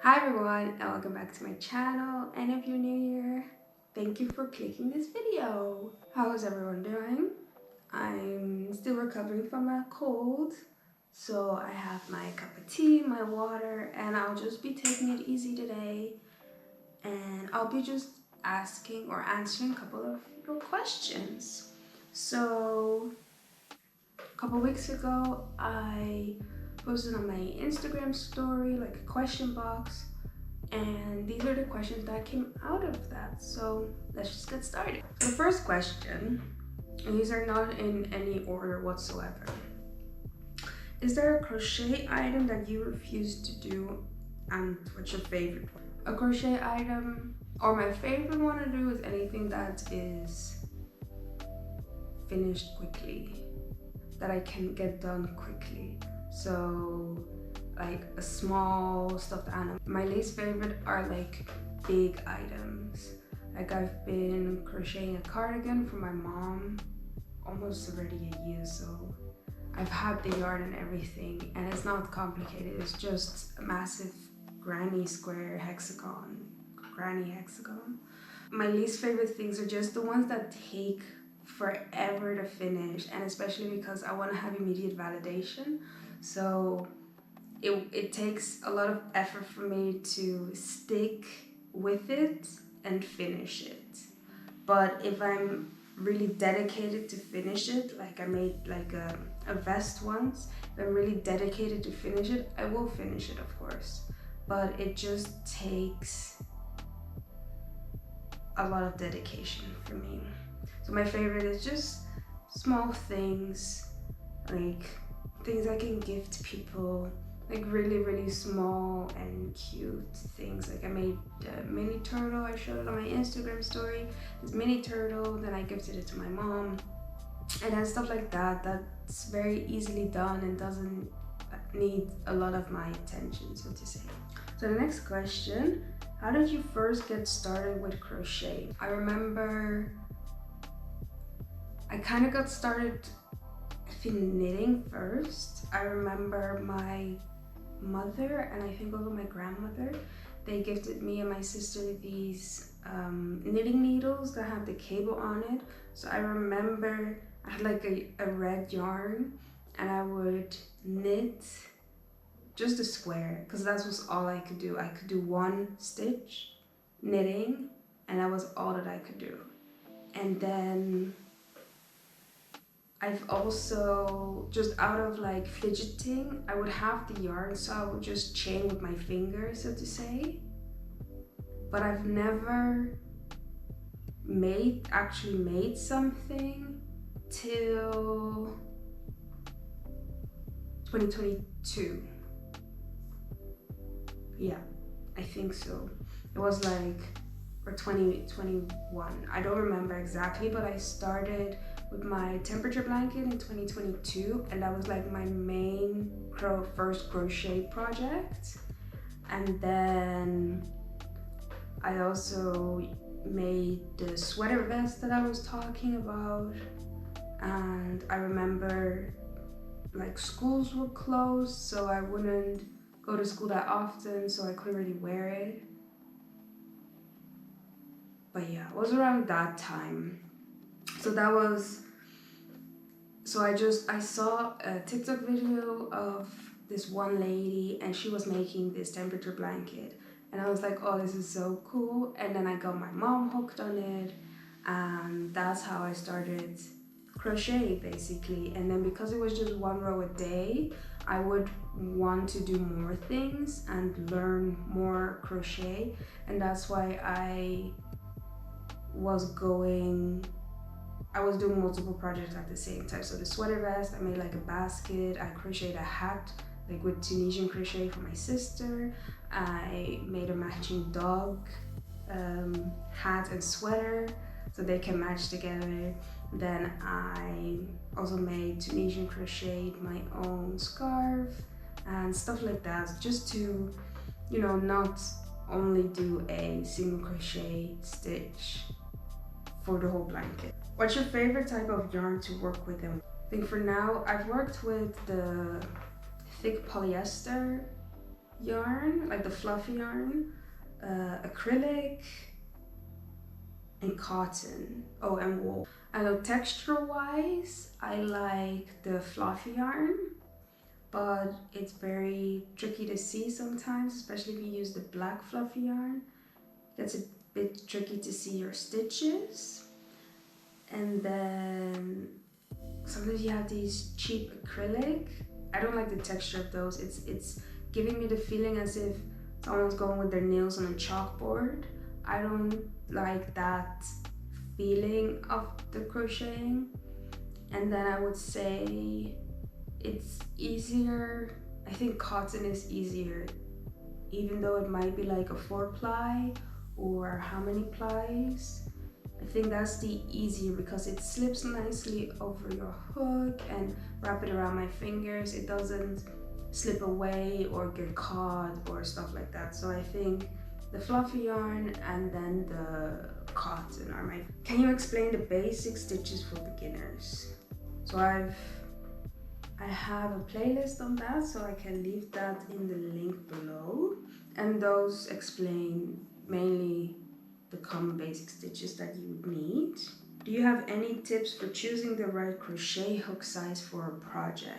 Hi everyone, and welcome back to my channel. And if you're new here, thank you for clicking this video. How is everyone doing? I'm still recovering from a cold, so I have my cup of tea, my water, and I'll just be taking it easy today. And I'll be just asking or answering a couple of your questions. So a couple weeks ago, I posted on my Instagram story like a question box, and these are the questions that came out of that. So let's just get started. So the first question, and these are not in any order whatsoever. Is there a crochet item that you refuse to do, and what's your favorite one? A crochet item, or my favorite one to do, is anything that is finished quickly, that I can get done quickly. So like a small stuffed animal. My least favorite are like big items. Like I've been crocheting a cardigan for my mom almost already a year, so I've had the yarn and everything, and it's not complicated. It's just a massive granny square hexagon, granny hexagon. My least favorite things are just the ones that take forever to finish, and especially because I want to have immediate validation. So it takes a lot of effort for me to stick with it and finish it. But if I'm really dedicated to finish it, like I made like a vest once, if I'm really dedicated to finish it, I will finish it, of course. But it just takes a lot of dedication for me. So my favorite is just small things, like things I can give to people, like really small and cute things. Like I made a mini turtle, I showed it on my Instagram story, this mini turtle, then I gifted it to my mom, and then stuff like that, that's very easily done and doesn't need a lot of my attention, so to say. So the next question, how did you first get started with crochet? I remember I kind of got started, I think, knitting first. I remember my mother and I think also my grandmother, they gifted me and my sister these knitting needles that have the cable on it. So I remember I had like a red yarn, and I would knit just a square, because that was all I could do. I could do one stitch knitting, and that was all that I could do. And then I've also, just out of like fidgeting, I would have the yarn, so I would just chain with my fingers, so to say. But I've never actually made something till 2022. Yeah, I think so. It was like, or 2021. I don't remember exactly, but I started with my temperature blanket in 2022, and that was like my main first crochet project. And then I also made the sweater vest that I was talking about, and I remember like schools were closed, so I wouldn't go to school that often, so I couldn't really wear it. But yeah, it was around that time. So I saw a TikTok video of this one lady, and she was making this temperature blanket, and I was like, oh, this is so cool. And then I got my mom hooked on it, and that's how I started crochet basically. And then because it was just one row a day, I would want to do more things and learn more crochet, and that's why I was doing multiple projects at the same time. So the sweater vest, I made like a basket, I crocheted a hat like with Tunisian crochet for my sister, I made a matching dog hat and sweater so they can match together. Then I also made Tunisian crocheted my own scarf and stuff like that, just to, you know, not only do a single crochet stitch for the whole blanket. What's your favorite type of yarn to work with? And I think for now I've worked with the thick polyester yarn, like the fluffy yarn, acrylic, and cotton. Oh, and wool. I know texture-wise, I like the fluffy yarn, but it's very tricky to see sometimes, especially if you use the black fluffy yarn. It's a bit tricky to see your stitches. And then sometimes you have these cheap acrylic. I don't like the texture of those. It's giving me the feeling as if someone's going with their nails on a chalkboard. I don't like that feeling of the crocheting. And then I would say it's easier. I think cotton is easier, even though it might be like a 4-ply or how many plies. I think that's the easier because it slips nicely over your hook and wrap it around my fingers. It doesn't slip away or get caught or stuff like that. So I think the fluffy yarn and then the cotton are my... Can you explain the basic stitches for beginners? So I have a playlist on that, so I can leave that in the link below. And those explain mainly the common basic stitches that you would need. Do you have any tips for choosing the right crochet hook size for a project?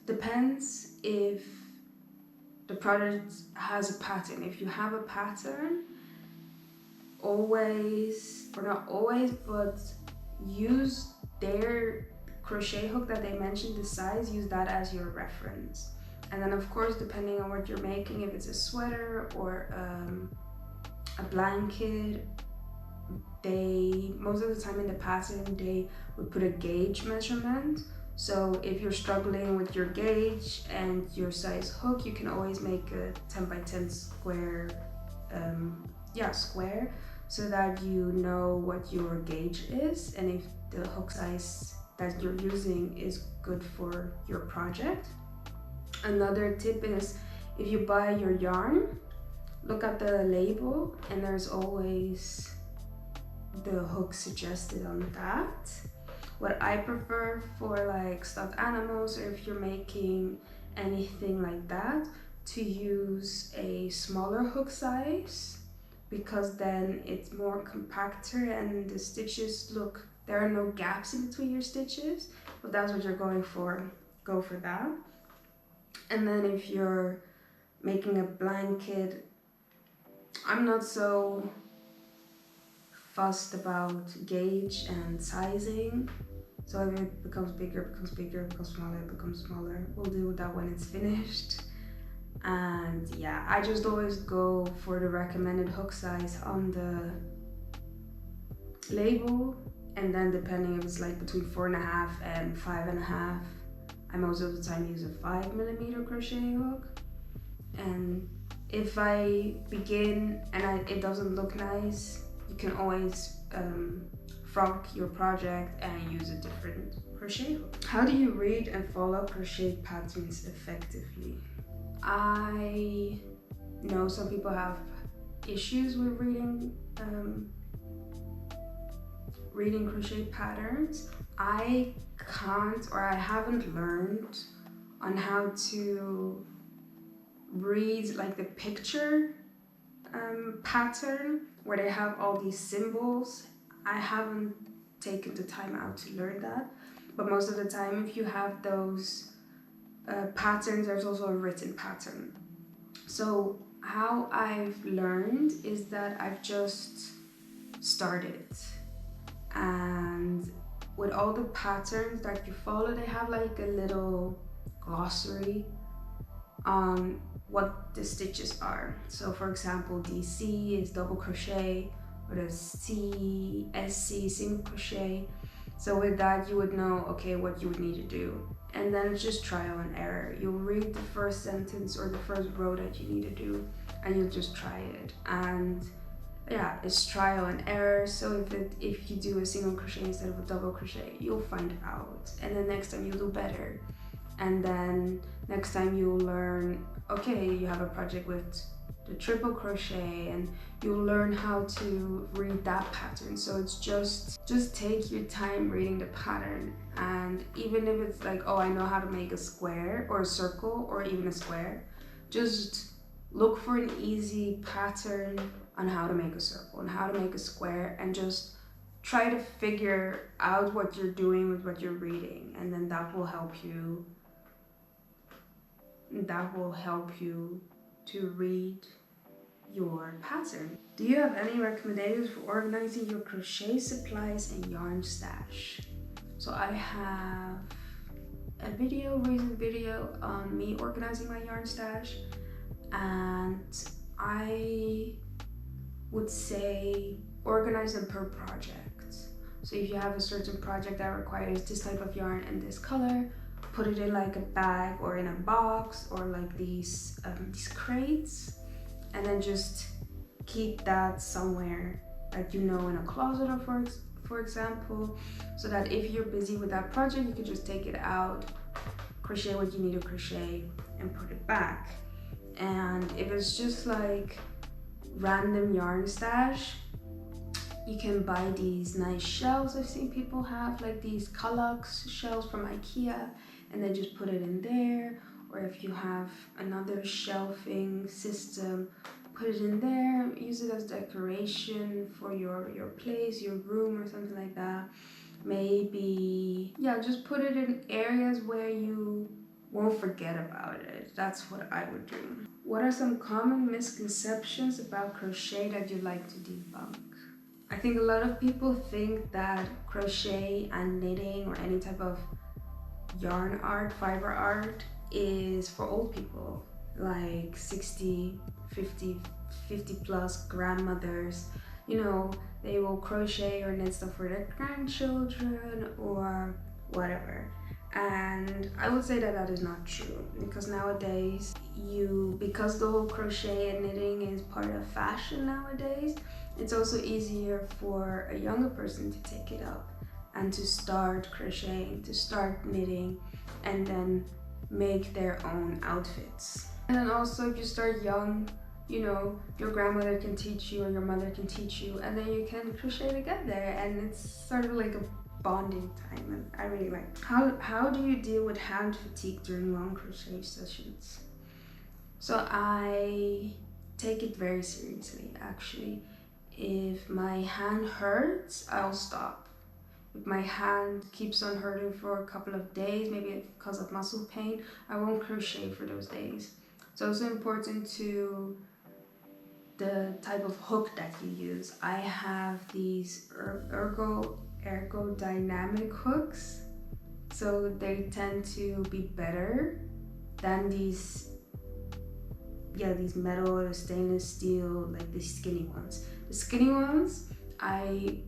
Depends if the project has a pattern. If you have a pattern, always, or not always, but use their crochet hook that they mentioned, the size, use that as your reference. And then of course, depending on what you're making, if it's a sweater or a blanket, they, most of the time in the pattern, they would put a gauge measurement. So if you're struggling with your gauge and your size hook, you can always make a 10 by 10 square, square, so that you know what your gauge is and if the hook size that you're using is good for your project. Another tip is, if you buy your yarn, look at the label and there's always the hook suggested on that. What I prefer for like stuffed animals, or if you're making anything like that, to use a smaller hook size, because then it's more compactor and the stitches look, there are no gaps in between your stitches. But that's what you're going for, go for that. And then if you're making a blanket, I'm not so fussed about gauge and sizing. So if it becomes bigger, it becomes bigger, it becomes smaller, it becomes smaller. We'll deal with that when it's finished. And yeah, I just always go for the recommended hook size on the label. And then depending if it's like between 4.5 and 5.5, I most of the time use a 5mm crochet hook. And if I begin and it doesn't look nice, you can always frock your project and use a different crochet hook. How do you read and follow crochet patterns effectively? I know some people have issues with reading crochet patterns. I can't, or I haven't learned on how to read like the picture pattern where they have all these symbols. I haven't taken the time out to learn that, but most of the time if you have those patterns, there's also a written pattern. So how I've learned is that I've just started, and with all the patterns that you follow, they have like a little glossary on what the stitches are. So for example, DC is double crochet, or the SC single crochet. So with that, you would know, okay, what you would need to do. And then it's just trial and error. You'll read the first sentence or the first row that you need to do, and you'll just try it. And yeah, it's trial and error. So if you do a single crochet instead of a double crochet, you'll find out. And then next time you'll do better. And then next time you'll learn, okay, you have a project with the triple crochet, and you'll learn how to read that pattern. So it's just take your time reading the pattern, and even if it's like, oh, I know how to make a square or a circle or even a square, just look for an easy pattern on how to make a circle and how to make a square, and just try to figure out what you're doing with what you're reading, and then that will help you to read your pattern. Do you have any recommendations for organizing your crochet supplies and yarn stash? So I have a recent video on me organizing my yarn stash, and I would say organize them per project. So if you have a certain project that requires this type of yarn and this color, put it in like a bag or in a box or like these crates, and then just keep that somewhere that you know, in a closet or for example, so that if you're busy with that project, you can just take it out, crochet what you need to crochet, and put it back. And if it's just like random yarn stash, you can buy these nice shells. I've seen people have like these Kallax shells from IKEA, and then just put it in there. Or if you have another shelving system, put it in there, use it as decoration for your place, your room, or something like that. Maybe, yeah, just put it in areas where you won't forget about it. That's what I would do. What are some common misconceptions about crochet that you'd like to debunk? I think a lot of people think that crochet and knitting or any type of yarn art, fiber art, is for old people, like 60, 50 plus grandmothers. You know, they will crochet or knit stuff for their grandchildren or whatever. And I would say that that is not true, because nowadays, because the whole crochet and knitting is part of fashion nowadays, it's also easier for a younger person to take it up and to start crocheting, to start knitting, and then make their own outfits. And then also, if you start young, you know, your grandmother can teach you or your mother can teach you, and then you can crochet together, and it's sort of like a bonding time, and I really like. How do you deal with hand fatigue during long crochet sessions? So I take it very seriously, actually. If my hand hurts, I'll stop. If my hand keeps on hurting for a couple of days, maybe because of muscle pain, I won't crochet for those days. It's also important to the type of hook that you use. I have these ergodynamic hooks, so they tend to be better than these metal or stainless steel, like the skinny ones. The skinny ones, I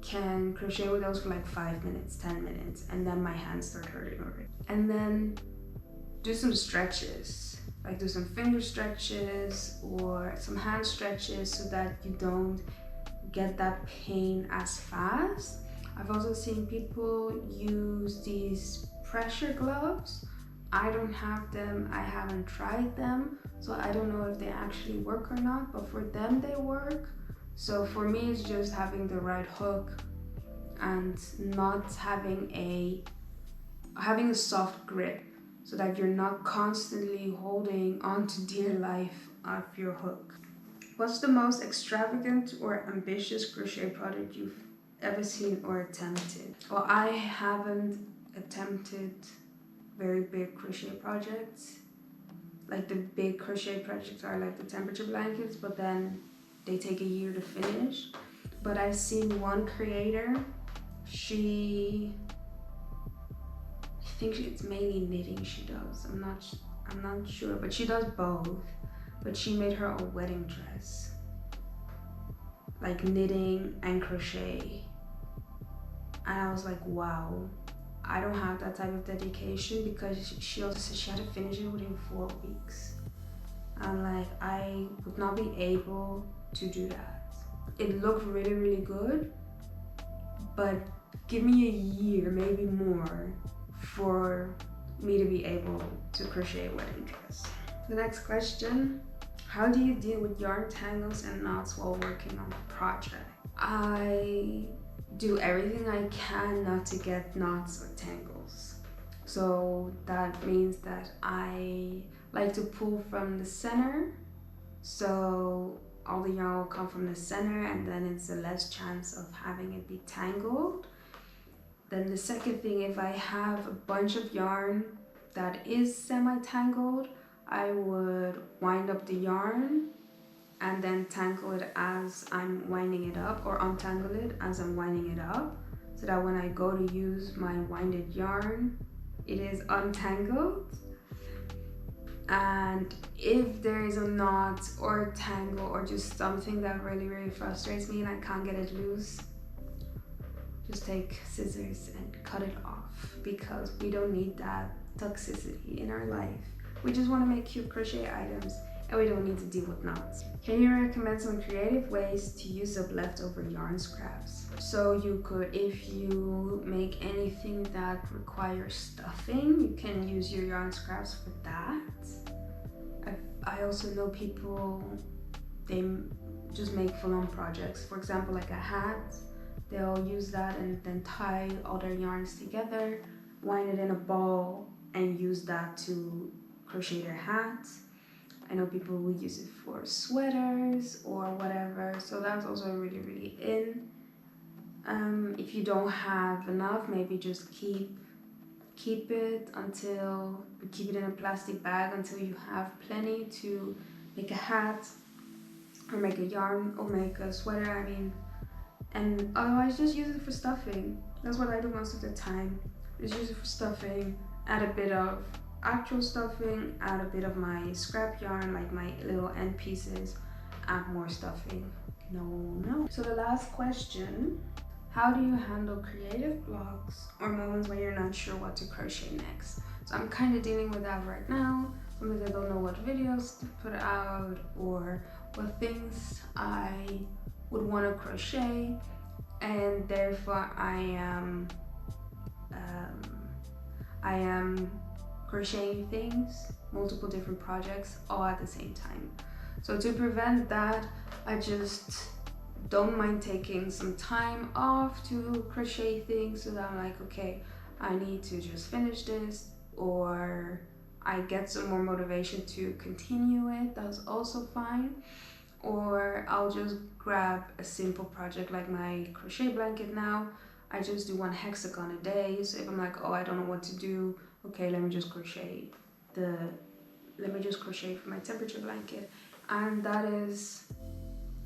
can crochet with those for like 5 minutes, 10 minutes, and then my hands start hurting already. And then do some stretches, like do some finger stretches or some hand stretches, so that you don't get that pain as fast. I've also seen people use these pressure gloves. I don't have them, I haven't tried them, so I don't know if they actually work or not, but for them they work. So for me, it's just having the right hook and not having a soft grip, so that you're not constantly holding on to dear life of your hook. What's the most extravagant or ambitious crochet project you've ever seen or attempted? Well, I haven't attempted very big crochet projects. Like the big crochet projects are like the temperature blankets, but then they take a year to finish. But I've seen one creator, I think it's mainly knitting she does. I'm not sure, but she does both. But she made her a wedding dress, like knitting and crochet. And I was like, wow, I don't have that type of dedication, because she also said she had to finish it within 4 weeks. I'm like, I would not be able to do that. It looked really, really good, but give me a year, maybe more, for me to be able to crochet a wedding dress. The next question, how do you deal with yarn tangles and knots while working on a project? I do everything I can not to get knots or tangles. So that means that I like to pull from the center, so all the yarn will come from the center, and then it's a less chance of having it be tangled. Then the second thing, if I have a bunch of yarn that is semi-tangled, I would wind up the yarn and then tangle it as I'm winding it up, or untangle it as I'm winding it up, so that when I go to use my winded yarn, it is untangled. And if there is a knot or a tangle or just something that really frustrates me and I can't get it loose, just take scissors and cut it off, because we don't need that toxicity in our life. We just want to make cute crochet items and we don't need to deal with knots. Can you recommend some creative ways to use up leftover yarn scraps? So you could, if you make anything that requires stuffing, you can use your yarn scraps for that. I also know people, they just make full-on projects. For example, like a hat, they'll use that and then tie all their yarns together, wind it in a ball, and use that to crochet their hat. I know people will use it for sweaters or whatever, so that's also really in. If you don't have enough, maybe just keep it until, keep it in a plastic bag until you have plenty to make a hat or make a yarn or make a sweater, I mean. And otherwise just use it for stuffing. That's what I do most of the time. Just use it for stuffing, add a bit of actual stuffing, add a bit of my scrap yarn, like my little end pieces, add more stuffing. No. So the last question, how do you handle creative blocks or moments when you're not sure what to crochet next? So I'm kind of dealing with that right now. Sometimes I don't know what videos to put out or what things I would want to crochet, and therefore I am crocheting things, multiple different projects all at the same time. So to prevent that, I just don't mind taking some time off to crochet things, so that I'm like, okay, I need to just finish this, or I get some more motivation to continue it, that's also fine. Or I'll just grab a simple project like my crochet blanket now. I just do one hexagon a day. So if I'm like, oh, I don't know what to do, okay, let me just crochet for my temperature blanket. And that is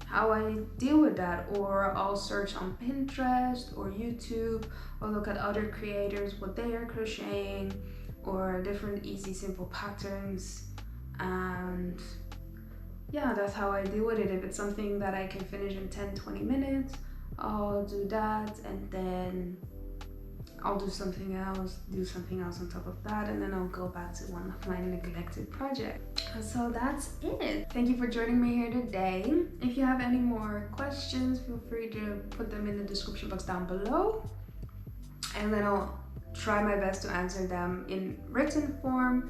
how I deal with that. Or I'll search on Pinterest or YouTube, or look at other creators, what they are crocheting, or different easy simple patterns, and yeah, that's how I deal with it. If it's something that I can finish in 10-20 minutes, I'll do that, and then I'll do something else on top of that, and then I'll go back to one of my neglected projects. So that's it. Thank you for joining me here today. If you have any more questions, feel free to put them in the description box down below, and then I'll try my best to answer them in written form.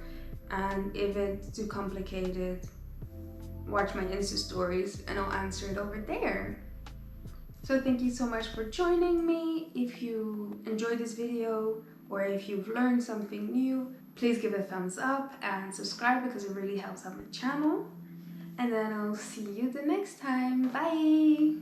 And if it's too complicated, watch my Insta stories and I'll answer it over there. So thank you so much for joining me. If you enjoyed this video or if you've learned something new, please give it a thumbs up and subscribe, because it really helps out my channel. And then I'll see you the next time. Bye!